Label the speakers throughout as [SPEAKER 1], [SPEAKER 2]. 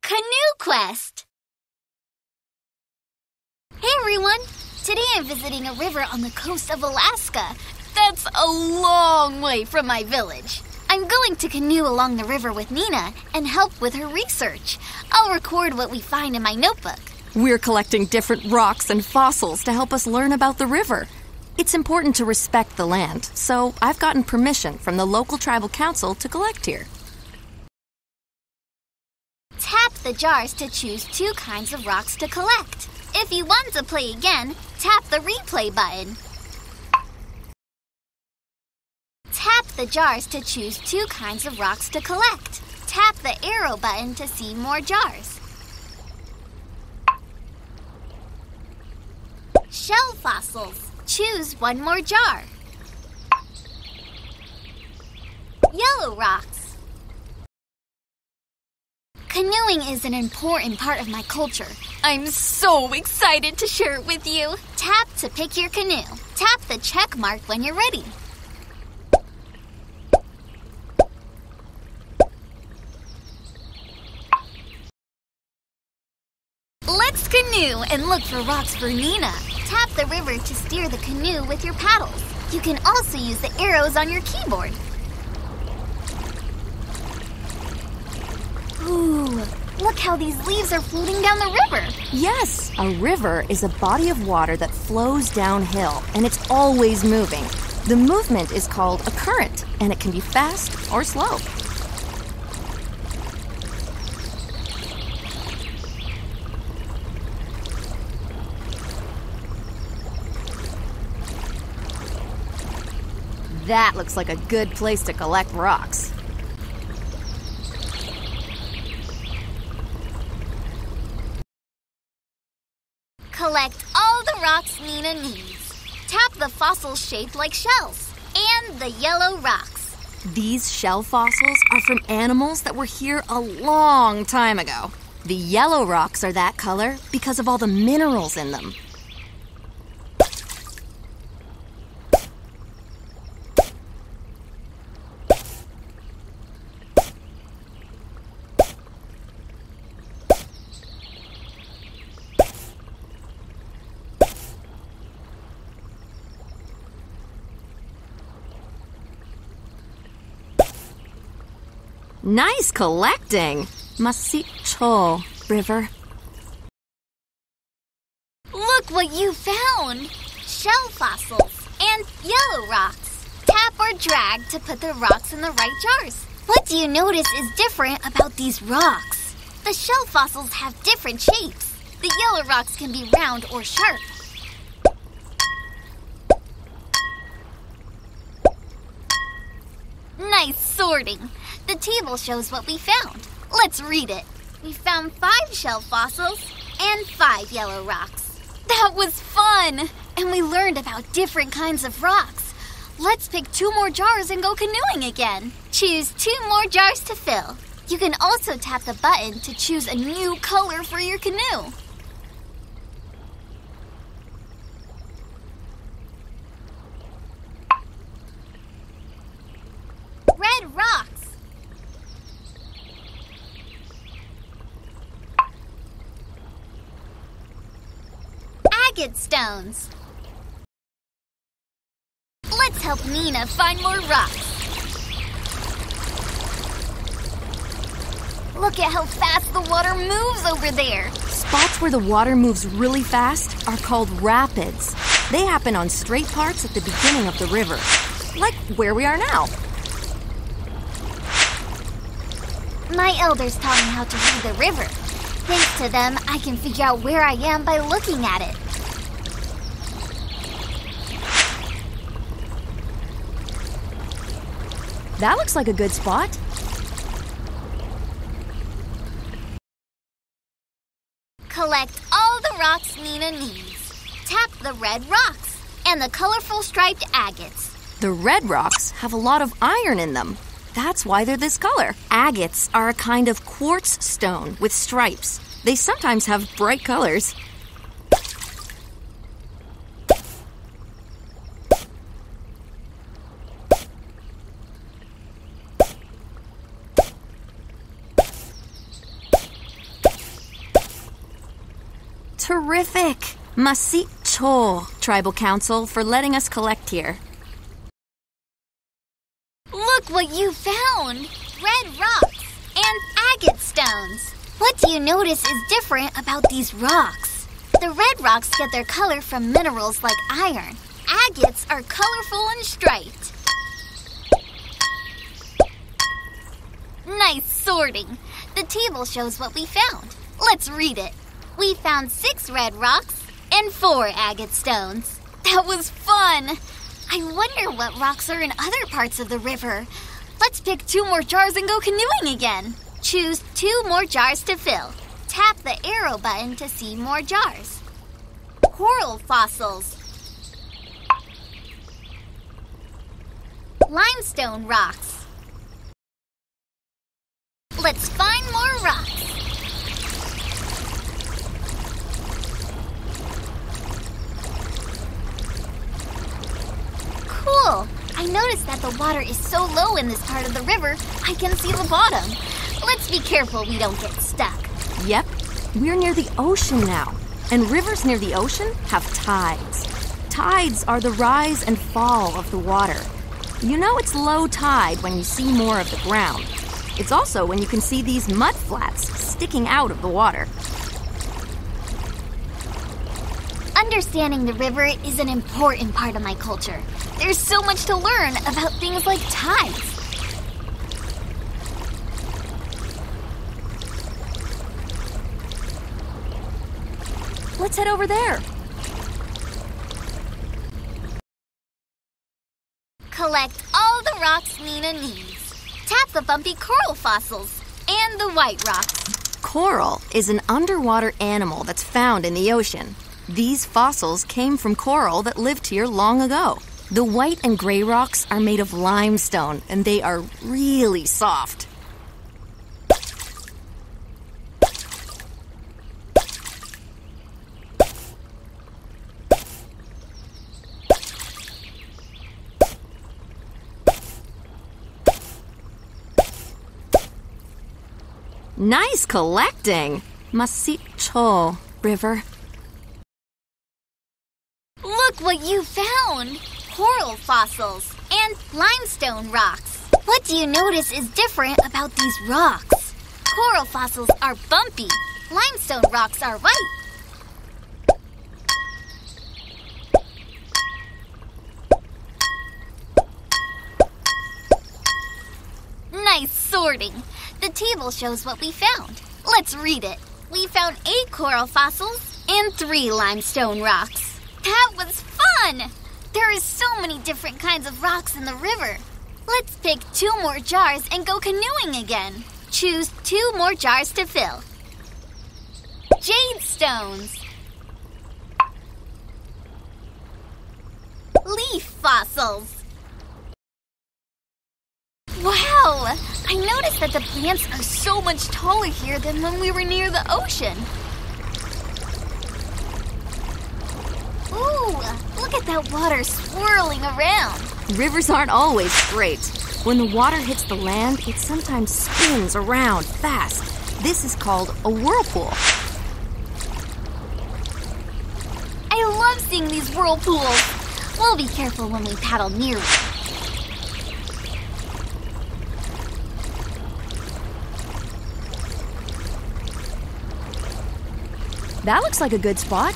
[SPEAKER 1] Canoe Quest! Hey everyone! Today I'm visiting a river on the coast of Alaska. That's a long way from my village. I'm going to canoe along the river with Nina and help with her research. I'll record what we find in my notebook.
[SPEAKER 2] We're collecting different rocks and fossils to help us learn about the river. It's important to respect the land, so I've gotten permission from the local tribal council to collect here.
[SPEAKER 1] Tap the jars to choose 2 kinds of rocks to collect. If you want to play again, tap the replay button. Tap the jars to choose 2 kinds of rocks to collect. Tap the arrow button to see more jars. Shell fossils. Choose 1 more jar. Yellow rocks. Canoeing is an important part of my culture. I'm so excited to share it with you. Tap to pick your canoe. Tap the check mark when you're ready. Let's canoe and look for rocks for Nina. Tap the river to steer the canoe with your paddles. You can also use the arrows on your keyboard. Ooh, look how these leaves are floating down the river.
[SPEAKER 2] Yes, a river is a body of water that flows downhill, and it's always moving. The movement is called a current, and it can be fast or slow. That looks like a good place to collect rocks.
[SPEAKER 1] Collect all the rocks Nina needs. Tap the fossils shaped like shells and the yellow rocks.
[SPEAKER 2] These shell fossils are from animals that were here a long time ago. The yellow rocks are that color because of all the minerals in them. Nice collecting! Masicho, river.
[SPEAKER 1] Look what you found! Shell fossils and yellow rocks. Tap or drag to put the rocks in the right jars. What do you notice is different about these rocks? The shell fossils have different shapes. The yellow rocks can be round or sharp. Nice sorting. The table shows what we found. Let's read it. We found 5 shell fossils and 5 yellow rocks. That was fun! And we learned about different kinds of rocks. Let's pick 2 more jars and go canoeing again. Choose 2 more jars to fill. You can also tap the button to choose a new color for your canoe. Red rocks. Jade Stones. Let's help Nina find more rocks. Look at how fast the water moves over there.
[SPEAKER 2] Spots where the water moves really fast are called rapids. They happen on straight parts at the beginning of the river, like where we are now.
[SPEAKER 1] My elders taught me how to read the river. Thanks to them, I can figure out where I am by looking at it.
[SPEAKER 2] That looks like a good spot.
[SPEAKER 1] Collect all the rocks Nina needs. Tap the red rocks and the colorful striped agates.
[SPEAKER 2] The red rocks have a lot of iron in them. That's why they're this color. Agates are a kind of quartz stone with stripes. They sometimes have bright colors. Terrific! Masi cho, Tribal Council, for letting us collect here.
[SPEAKER 1] Look what you found! Red rocks and agate stones. What do you notice is different about these rocks? The red rocks get their color from minerals like iron. Agates are colorful and striped. Nice sorting. The table shows what we found. Let's read it. We found 6 red rocks and 4 agate stones. That was fun. I wonder what rocks are in other parts of the river. Let's pick 2 more jars and go canoeing again. Choose 2 more jars to fill. Tap the arrow button to see more jars. Coral fossils. Limestone rocks. Let's find more rocks. Cool! I noticed that the water is so low in this part of the river, I can see the bottom. Let's be careful we don't get stuck.
[SPEAKER 2] Yep, we're near the ocean now. And rivers near the ocean have tides. Tides are the rise and fall of the water. You know it's low tide when you see more of the ground. It's also when you can see these mud flats sticking out of the water.
[SPEAKER 1] Understanding the river is an important part of my culture. There's so much to learn about things like tides.
[SPEAKER 2] Let's head over there.
[SPEAKER 1] Collect all the rocks Nina needs. Tap the bumpy coral fossils and the white rocks.
[SPEAKER 2] Coral is an underwater animal that's found in the ocean. These fossils came from coral that lived here long ago. The white and gray rocks are made of limestone, and they are really soft. Nice collecting! Masicho, River.
[SPEAKER 1] Look what you found! Coral fossils and limestone rocks. What do you notice is different about these rocks? Coral fossils are bumpy. Limestone rocks are white. Nice sorting. The table shows what we found. Let's read it. We found 8 coral fossils and 3 limestone rocks. That was fun! There is so many different kinds of rocks in the river. Let's pick 2 more jars and go canoeing again. Choose 2 more jars to fill. Jade Stones. Leaf fossils. Wow! I noticed that the plants are so much taller here than when we were near the ocean. Ooh, look at that water swirling around.
[SPEAKER 2] Rivers aren't always straight. When the water hits the land, it sometimes spins around fast. This is called a whirlpool.
[SPEAKER 1] I love seeing these whirlpools. We'll be careful when we paddle near one.
[SPEAKER 2] That looks like a good spot.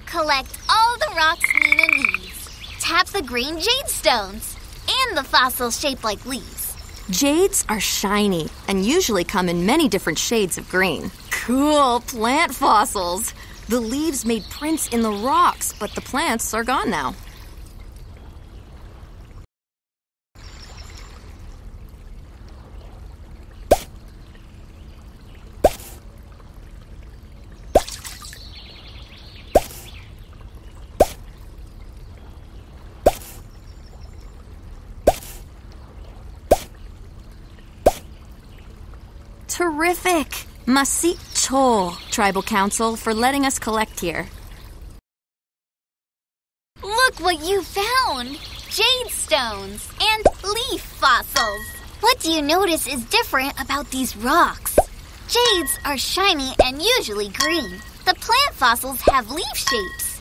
[SPEAKER 1] Collect all the rocks Nina needs. Tap the green jade stones and the fossils shaped like leaves.
[SPEAKER 2] Jades are shiny and usually come in many different shades of green. Cool plant fossils. The leaves made prints in the rocks, but the plants are gone now. Terrific! Masicho, Tribal Council, for letting us collect here.
[SPEAKER 1] Look what you found! Jade stones and leaf fossils. What do you notice is different about these rocks? Jades are shiny and usually green. The plant fossils have leaf shapes.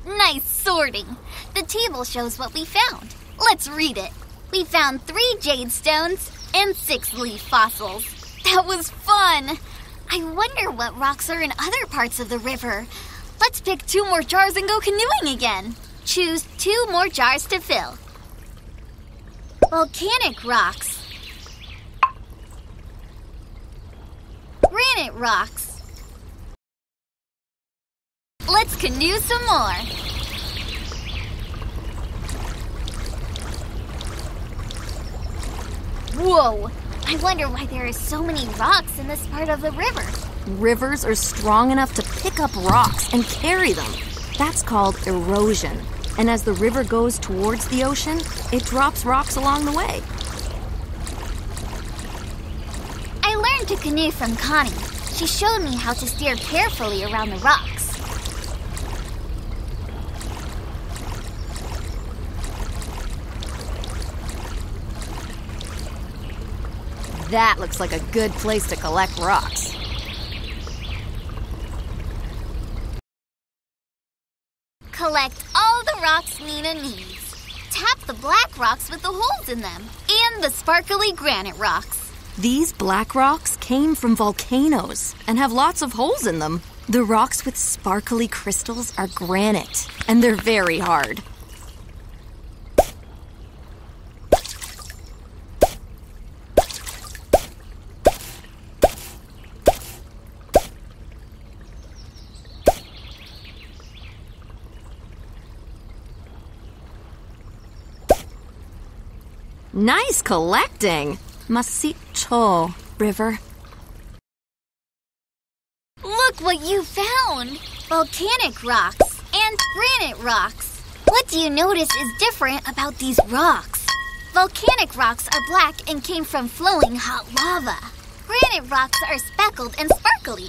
[SPEAKER 1] Nice sorting. The table shows what we found. Let's read it. We found 3 jade stones and 6 leaf fossils. That was fun. I wonder what rocks are in other parts of the river. Let's pick 2 more jars and go canoeing again. Choose 2 more jars to fill. Volcanic rocks. Granite rocks. Let's canoe some more. Whoa! I wonder why there are so many rocks in this part of the river.
[SPEAKER 2] Rivers are strong enough to pick up rocks and carry them. That's called erosion. And as the river goes towards the ocean, it drops rocks along the way.
[SPEAKER 1] I learned to canoe from Connie. She showed me how to steer carefully around the rocks.
[SPEAKER 2] That looks like a good place to collect rocks.
[SPEAKER 1] Collect all the rocks Nina needs. Tap the black rocks with the holes in them, and the sparkly granite rocks.
[SPEAKER 2] These black rocks came from volcanoes and have lots of holes in them. The rocks with sparkly crystals are granite, and they're very hard. Nice collecting! Masicho, River.
[SPEAKER 1] Look what you found! Volcanic rocks and granite rocks. What do you notice is different about these rocks? Volcanic rocks are black and came from flowing hot lava. Granite rocks are speckled and sparkly.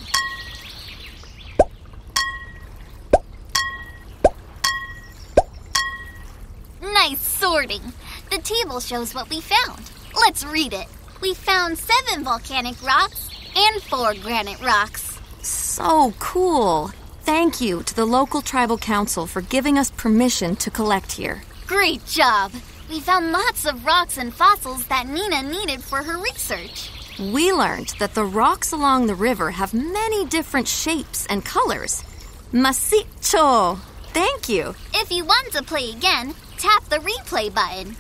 [SPEAKER 1] Nice sorting. The table shows what we found. Let's read it. We found 7 volcanic rocks and 4 granite rocks.
[SPEAKER 2] So cool. Thank you to the local tribal council for giving us permission to collect here.
[SPEAKER 1] Great job. We found lots of rocks and fossils that Nina needed for her research.
[SPEAKER 2] We learned that the rocks along the river have many different shapes and colors. Masicho. Thank you.
[SPEAKER 1] If you want to play again, tap the replay button.